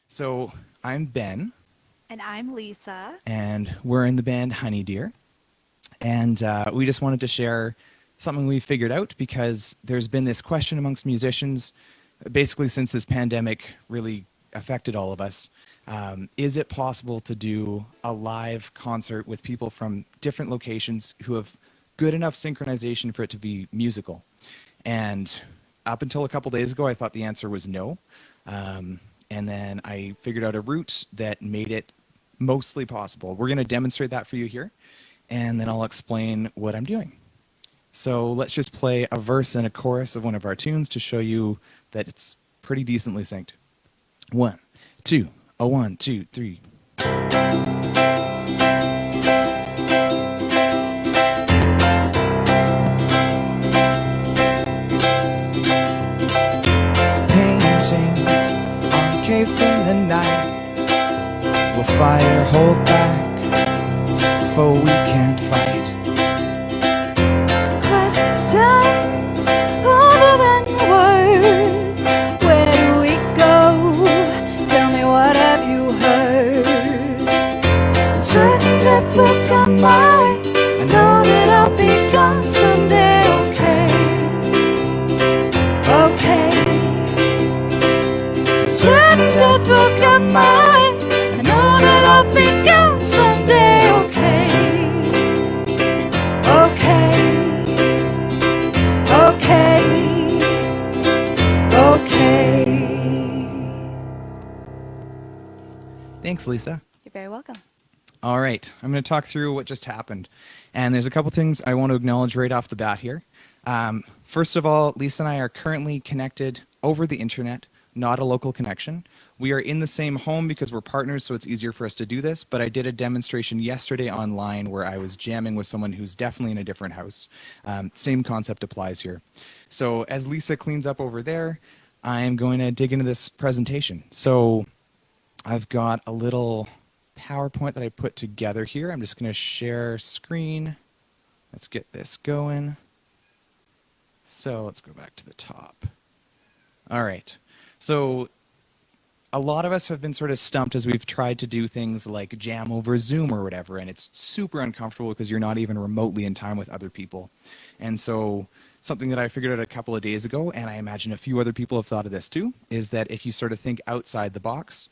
So I'm Ben, And I'm Lisa. and we're in the band Honey Deer. And we just wanted to share something we figured out because there's been this question amongst musicians, basically since this pandemic really affected all of us. Is it possible to do a live concert with people from different locations who have good enough synchronization for it to be musical? And up until a couple days ago, I thought the answer was no. And then I figured out a route that made it mostly possible. We're going to demonstrate that for you here, and then I'll explain what I'm doing. So let's just play a verse and a chorus of one of our tunes to show you that it's pretty decently synced. One, two, a 1, 2, 3. Paintings on caves in the night. Will fire hold back a foe we can't fight? Questions other than words. Where do we go? Tell me, what have you heard? Certain death will come my way. I know that I'll be gone someday. Okay. Certain death will come my way. I know that I'll be gone someday. Okay. Thanks, Lisa. You're very welcome. All right, I'm going to talk through what just happened. And there's a couple things I want to acknowledge right off the bat here. First of all, Lisa and I are currently connected over the internet, not a local connection. We are in the same home because we're partners, so it's easier for us to do this, but I did a demonstration yesterday online where I was jamming with someone who's definitely in a different house. Same concept applies here. So as Lisa cleans up over there, I'm going to dig into this presentation. So I've got a little PowerPoint that I put together here. I'm just going to share screen. Let's get this going. So let's go back to the top. All right. So a lot of us have been sort of stumped as we've tried to do things like jam over Zoom or whatever, and it's super uncomfortable because you're not even remotely in time with other people. And so something that I figured out a couple of days ago, and I imagine a few other people have thought of this too, is that if you sort of think outside the box,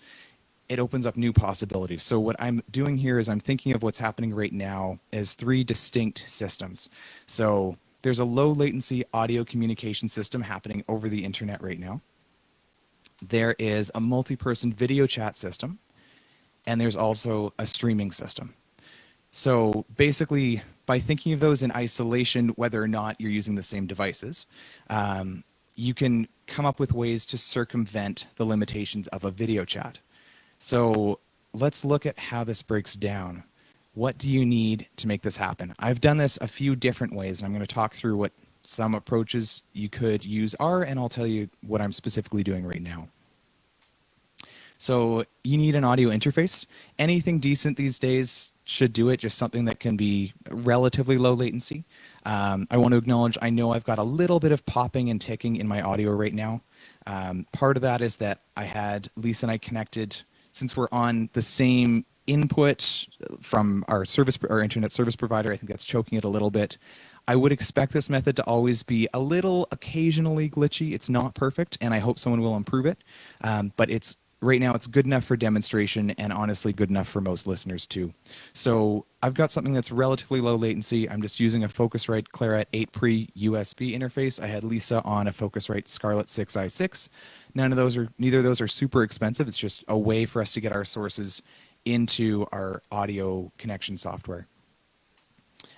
it opens up new possibilities. So what I'm doing here is I'm thinking of what's happening right now as 3 distinct systems. So there's a low latency audio communication system happening over the internet right now. There is a multi-person video chat system, and there's also a streaming system. So basically, by thinking of those in isolation, whether or not you're using the same devices, you can come up with ways to circumvent the limitations of a video chat. So let's look at how this breaks down. What do you need to make this happen? I've done this a few different ways, and I'm going to talk through what some approaches you could use are, and I'll tell you what I'm specifically doing right now. So you need an audio interface. Anything decent these days should do it, just something that can be relatively low latency. I want to acknowledge, I know I've got a little bit of popping and ticking in my audio right now. Part of that is that I had Lisa and I connected, since we're on the same input from our internet service provider, I think that's choking it a little bit. I would expect this method to always be a little occasionally glitchy. It's not perfect, and I hope someone will improve it. But right now it's good enough for demonstration, and honestly good enough for most listeners too. So I've got something that's relatively low latency. I'm just using a Focusrite Claret 8 Pre USB interface. I had Lisa on a Focusrite Scarlett 6i6. Neither of those are super expensive. It's just a way for us to get our sources into our audio connection software.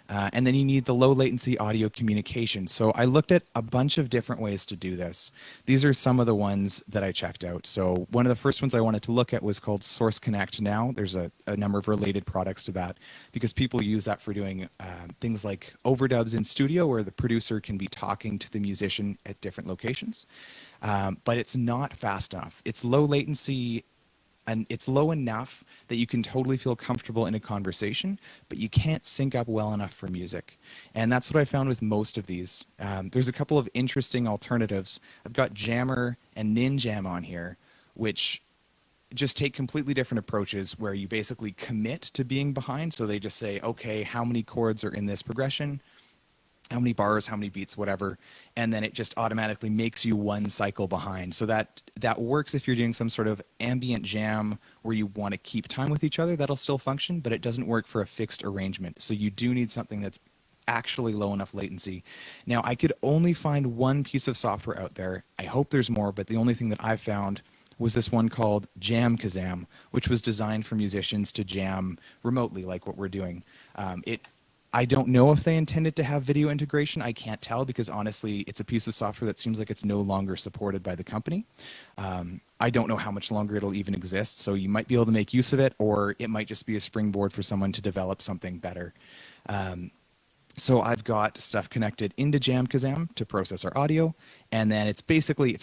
And then you need the low latency audio communication. So I looked at a bunch of different ways to do this. These are some of the ones that I checked out. So one of the first ones I wanted to look at was called Source Connect Now. There's a number of related products to that because people use that for doing things like overdubs in studio where the producer can be talking to the musician at different locations. But it's not fast enough. It's low latency and it's low enough that you can totally feel comfortable in a conversation, but you can't sync up well enough for music. And that's what I found with most of these. There's a couple of interesting alternatives. I've got Jammer and Ninjam on here, which just take completely different approaches where you basically commit to being behind. So they just say, okay, how many chords are in this progression? How many bars, how many beats, whatever, and then it just automatically makes you one cycle behind. So that works if you're doing some sort of ambient jam where you want to keep time with each other. That'll still function, but it doesn't work for a fixed arrangement. So you do need something that's actually low enough latency. Now, I could only find one piece of software out there. I hope there's more, but the only thing that I found was this one called JamKazam, which was designed for musicians to jam remotely, like what we're doing. I don't know if they intended to have video integration. I can't tell because honestly, it's a piece of software that seems like it's no longer supported by the company. I don't know how much longer it'll even exist, so you might be able to make use of it, or it might just be a springboard for someone to develop something better. So I've got stuff connected into JamKazam to process our audio, and then it's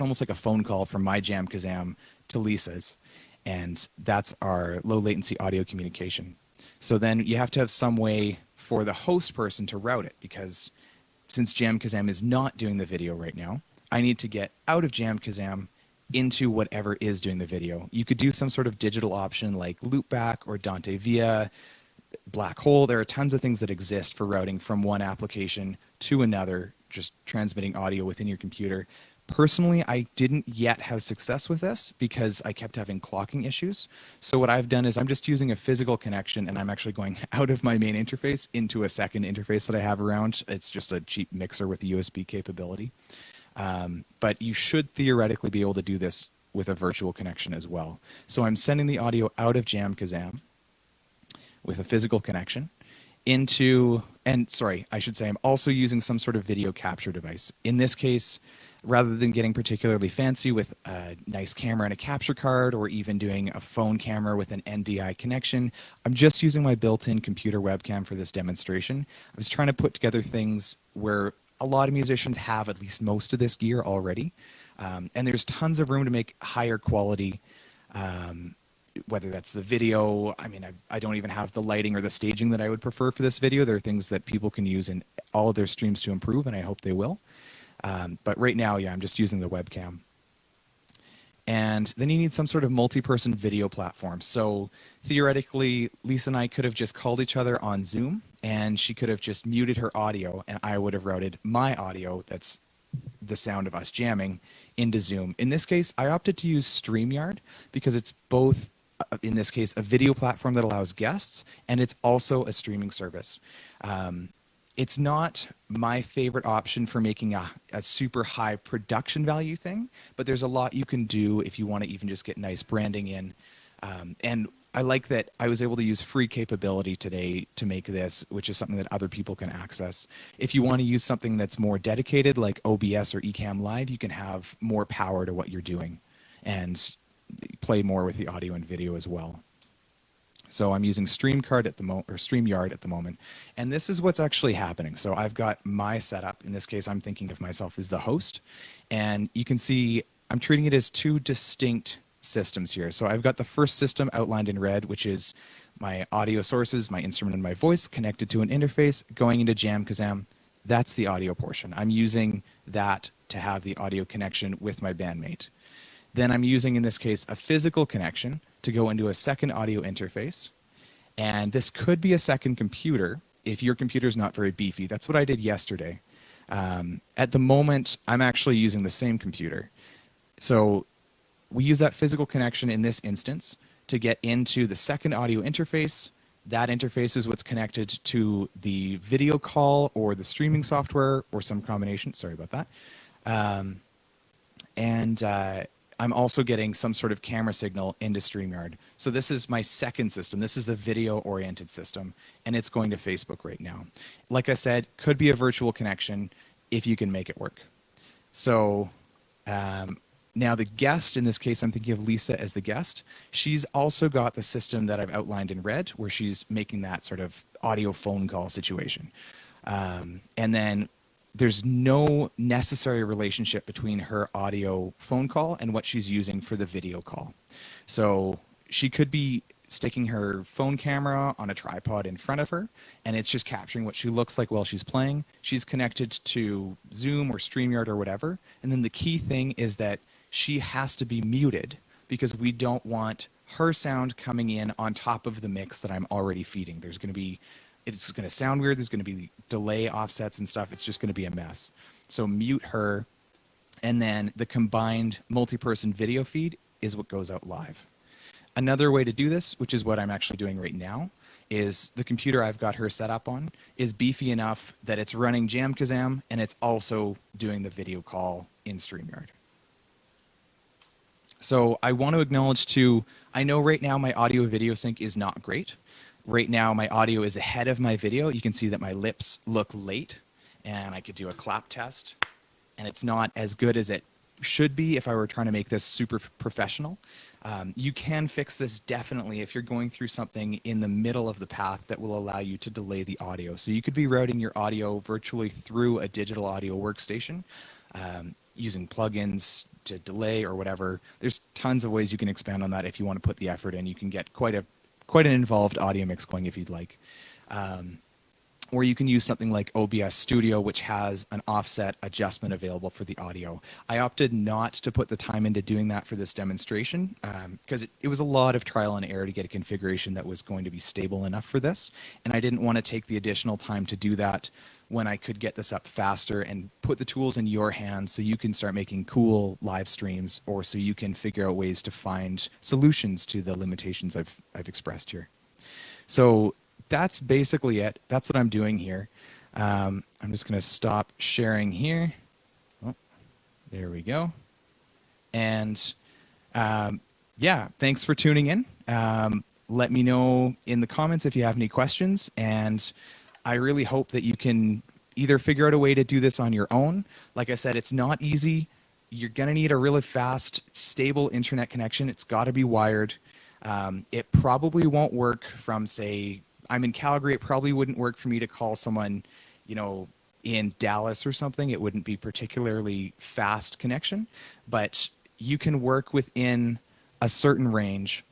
almost like a phone call from my JamKazam to Lisa's, and that's our low latency audio communication. So then you have to have some way for the host person to route it, because since JamKazam is not doing the video right now, I need to get out of JamKazam into whatever is doing the video. You could do some sort of digital option like Loopback or Dante Via, Black Hole. There are tons of things that exist for routing from one application to another, just transmitting audio within your computer. Personally, I didn't yet have success with this because I kept having clocking issues. So what I've done is I'm just using a physical connection, and I'm actually going out of my main interface into a second interface that I have around. It's just a cheap mixer with USB capability. But you should theoretically be able to do this with a virtual connection as well. So I'm sending the audio out of JamKazam with a physical connection into, and sorry, I should say I'm also using some sort of video capture device. In this case, rather than getting particularly fancy with a nice camera and a capture card, or even doing a phone camera with an NDI connection, I'm just using my built-in computer webcam for this demonstration. I was trying to put together things where a lot of musicians have at least most of this gear already. And there's tons of room to make higher quality, whether that's the video. I mean, I don't even have the lighting or the staging that I would prefer for this video. There are things that people can use in all of their streams to improve, and I hope they will. But right now, yeah, I'm just using the webcam. And then you need some sort of multi-person video platform. So theoretically, Lisa and I could have just called each other on Zoom, and she could have just muted her audio, and I would have routed my audio, that's the sound of us jamming, into Zoom. In this case, I opted to use Streamyard because it's both, in this case, a video platform that allows guests, and it's also a streaming service. It's not my favorite option for making a super high production value thing, but there's a lot you can do if you want to even just get nice branding in. And I like that I was able to use free capability today to make this, which is something that other people can access. If you want to use something that's more dedicated, like OBS or Ecamm Live, you can have more power to what you're doing and play more with the audio and video as well. So I'm using Streamyard at the moment, and this is what's actually happening. So I've got my setup. In this case, I'm thinking of myself as the host, and you can see I'm treating it as two distinct systems here. So I've got the first system outlined in red, which is my audio sources, my instrument and my voice connected to an interface going into JamKazam. That's the audio portion. I'm using that to have the audio connection with my bandmate. Then I'm using, in this case, a physical connection to go into a second audio interface. And this could be a second computer if your computer is not very beefy. That's what I did yesterday. At the moment, I'm actually using the same computer. So we use that physical connection in this instance to get into the second audio interface. That interface is what's connected to the video call or the streaming software or some combination. Sorry about that. I'm also getting some sort of camera signal into Streamyard. So this is my second system. This is the video-oriented system, and it's going to Facebook right now. Like I said, could be a virtual connection if you can make it work. So now the guest, in this case, I'm thinking of Lisa as the guest. She's also got the system that I've outlined in red, where she's making that sort of audio phone call situation. And then there's no necessary relationship between her audio phone call and what she's using for the video call. So she could be sticking her phone camera on a tripod in front of her, and it's just capturing what she looks like while she's playing. She's connected to Zoom or StreamYard or whatever. And then the key thing is that she has to be muted because we don't want her sound coming in on top of the mix that I'm already feeding. It's going to sound weird. There's going to be delay offsets and stuff. It's just going to be a mess. So mute her, and then the combined multi-person video feed is what goes out live. Another way to do this, which is what I'm actually doing right now, is the computer I've got her set up on is beefy enough that it's running JamKazam and it's also doing the video call in Streamyard. So I want to acknowledge too, I know right now my audio video sync is not great. Right now my audio is ahead of my video. You can see that my lips look late, and I could do a clap test, and it's not as good as it should be if I were trying to make this super professional. You can fix this definitely if you're going through something in the middle of the path that will allow you to delay the audio. So you could be routing your audio virtually through a digital audio workstation, using plugins to delay or whatever. There's tons of ways you can expand on that if you want to put the effort in. You can get quite an involved audio mix going if you'd like. Or you can use something like OBS Studio, which has an offset adjustment available for the audio. I opted not to put the time into doing that for this demonstration because it was a lot of trial and error to get a configuration that was going to be stable enough for this. And I didn't want to take the additional time to do that when I could get this up faster and put the tools in your hands so you can start making cool live streams, or so you can figure out ways to find solutions to the limitations I've expressed here. So that's basically it. That's what I'm doing here. I'm just going to stop sharing here. Oh, there we go. And yeah, thanks for tuning in. Let me know in the comments if you have any questions. And I really hope that you can either figure out a way to do this on your own. Like I said, it's not easy. You're going to need a really fast, stable internet connection. It's got to be wired. It probably won't work from, say, I'm in Calgary. It probably wouldn't work for me to call someone, you know, in Dallas or something. It wouldn't be particularly fast connection, but you can work within a certain range,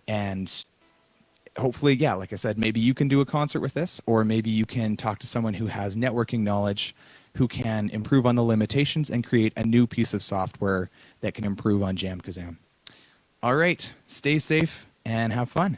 and hopefully, yeah, like I said, maybe you can do a concert with this, or maybe you can talk to someone who has networking knowledge, who can improve on the limitations and create a new piece of software that can improve on JamKazam. All right, stay safe and have fun.